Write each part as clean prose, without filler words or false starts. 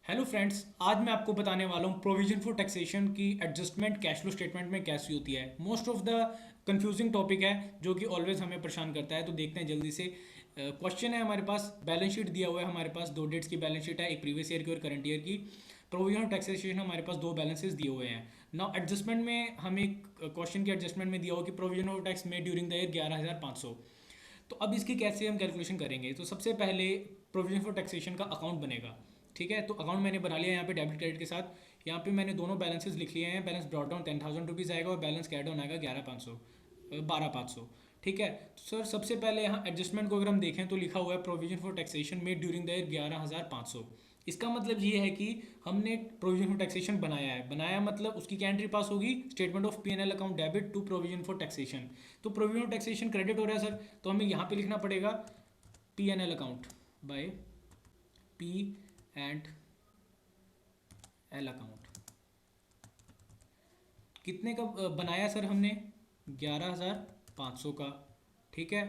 Hello friends, आज मैं आपको बताने वाला हूँ प्रोविजन फॉर टैक्सेशन की एडजस्टमेंट कैश फ्लो स्टेटमेंट में कैसी होती है। Most of the confusing topic है जो कि ऑलवेज हमें परेशान करता है। तो देखते हैं जल्दी से। क्वेश्चन है हमारे पास, बैलेंस शीट दिया हुआ है हमारे पास, दो डेट्स की बैलेंस शीट है, एक प्रीवियस ईयर की और करंट ईयर की। प्रोविजन ऑफ टैक्सेशन हमारे पास दो बैलेंसेस दिए हुए हैं। नाउ एडजस्टमेंट में हमें क्वेश्चन के एडजस्टमेंट में दिया हुआ कि प्रोविजन ऑफ टैक्स में ड्यूरिंग द ईयर 11,500। तो अब इसकी कैसे हम कैलकुलेशन करेंगे? तो सबसे पहले प्रोविजन फॉर टैक्सेशन का अकाउंट बनेगा। ठीक है, तो अकाउंट मैंने बना लिया यहाँ पे डेबिट क्रेडिट के साथ। यहाँ पे मैंने दोनों बैलेंसेस लिख लिए हैं। बैलेंस ब्रॉट डाउन 10,000 रुपीज़ आएगा और बैलेंस कैड डाउन आएगा 12,500। ठीक है, तो सर सबसे पहले यहाँ एडजस्टमेंट को अगर हम देखें तो लिखा हुआ है provision for taxation made during the year 11,500। इसका मतलब ये है कि हमने प्रोविजन फॉर टैक्सेशन बनाया है। बनाया मतलब उसकी क्या एंट्री पास होगी? Statement of P&L account debit to provision for taxation. तो प्रोविजन फॉर टैक्सेशन क्रेडिट हो रहा है सर, तो हमें यहाँ पे लिखना पड़ेगा P&L account by P&L account. कितने का बनाया सर हमने? 11,500 का। ठीक है,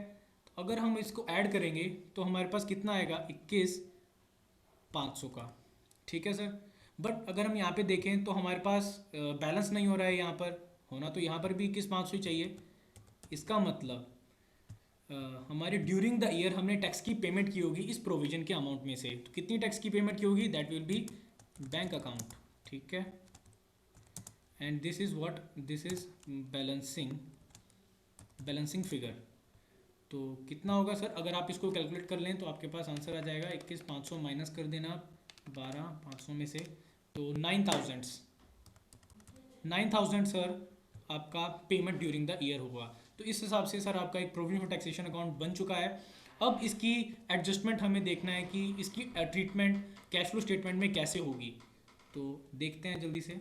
तो अगर हम इसको ऐड करेंगे तो हमारे पास कितना आएगा? 21,500 का। ठीक है सर, बट अगर हम यहाँ पे देखें तो हमारे पास बैलेंस नहीं हो रहा है। यहाँ पर होना तो यहाँ पर भी 21,500 ही चाहिए। इसका मतलब हमारे ड्यूरिंग द ईयर हमने टैक्स की पेमेंट की होगी इस प्रोविजन के अमाउंट में से। तो कितनी टैक्स की पेमेंट की होगी? That will be bank account. ठीक है, and this is what, this is balancing figure. तो कितना होगा सर? अगर आप इसको कैलकुलेट कर लें तो आपके पास आंसर आ जाएगा 21,500 माइनस कर देना आप 12,500 में से, तो 9,000 सर आपका पेमेंट ड्यूरिंग द ईयर होगा। तो इस हिसाब से सर आपका एक प्रोविजन फॉर टैक्सेशन अकाउंट बन चुका है। अब इसकी एडजस्टमेंट हमें देखना है कि इसकी ट्रीटमेंट कैश फ्लो स्टेटमेंट में कैसे होगी। तो देखते हैं जल्दी से।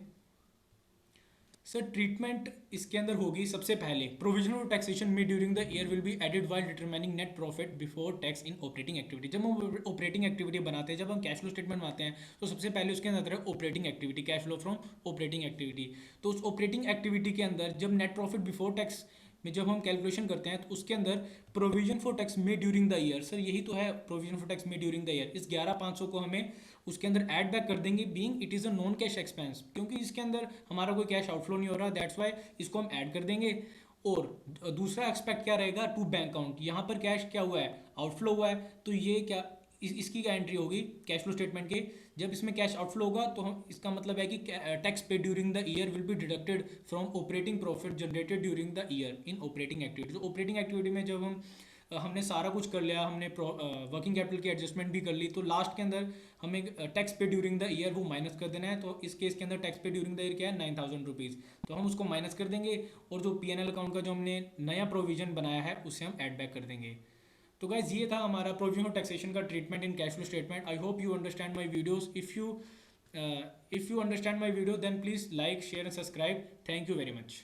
सर ट्रीटमेंट इसके अंदर होगी, सबसे पहले प्रोविजन ऑफ टैक्सेशन में during the year will be added while determining net profit before tax in operating activity. जब हम ऑपरेटिंग एक्टिविटी बनाते हैं, जब हम कैश फ्लो स्टेटमेंट बनाते हैं, तो सबसे पहले उसके अंदर आता है operating activity, cash flow from operating activity. तो उस ऑपरेटिंग एक्टिविटी के अंदर जब नेट प्रॉफिट बिफोर टैक्स में जब हम कैलकुलेशन करते हैं तो उसके अंदर प्रोविजन फॉर टैक्स में ड्यूरिंग द ईयर, सर यही तो है प्रोविजन फॉर टैक्स में ड्यूरिंग द ईयर। इस 11,500 को हमें उसके अंदर ऐड बैक कर देंगे, being it is a non cash expense, क्योंकि इसके अंदर हमारा कोई कैश आउटफ्लो नहीं हो रहा, दैट्स वाई इसको हम ऐड कर देंगे। और दूसरा एक्सपेक्ट क्या रहेगा? To bank account. यहाँ पर कैश क्या हुआ है? आउटफ्लो हुआ है, तो ये क्या इसकी क्या एंट्री होगी कैश फ्लो स्टेटमेंट के? जब इसमें कैश आउटफ्लो होगा तो हम, इसका मतलब है कि टैक्स पे during the year will be deducted from operating profit generated during the year in operating activity. तो ऑपरेटिंग एक्टिविटी में जब हम हमने सारा कुछ कर लिया, हमने वर्किंग कैपिटल की एडजस्टमेंट भी कर ली, तो लास्ट के अंदर हमें टैक्स पे ड्यूरिंग द ईयर वो माइनस कर देना है। तो इस केस के अंदर टैक्स पे ड्यूरिंग द ईयर क्या है? 9,000 रुपीज़। तो हम उसको माइनस कर देंगे और जो P&L अकाउंट का जो हमने नया प्रोविजन बनाया है उसे हम ऐड बैक कर देंगे। तो गाइज ये था हमारा प्रोविजन ऑफ टैक्सेशन का treatment in cash flow statement. I hope you understand my videos. If you understand my video then please like share and subscribe. Thank you very much.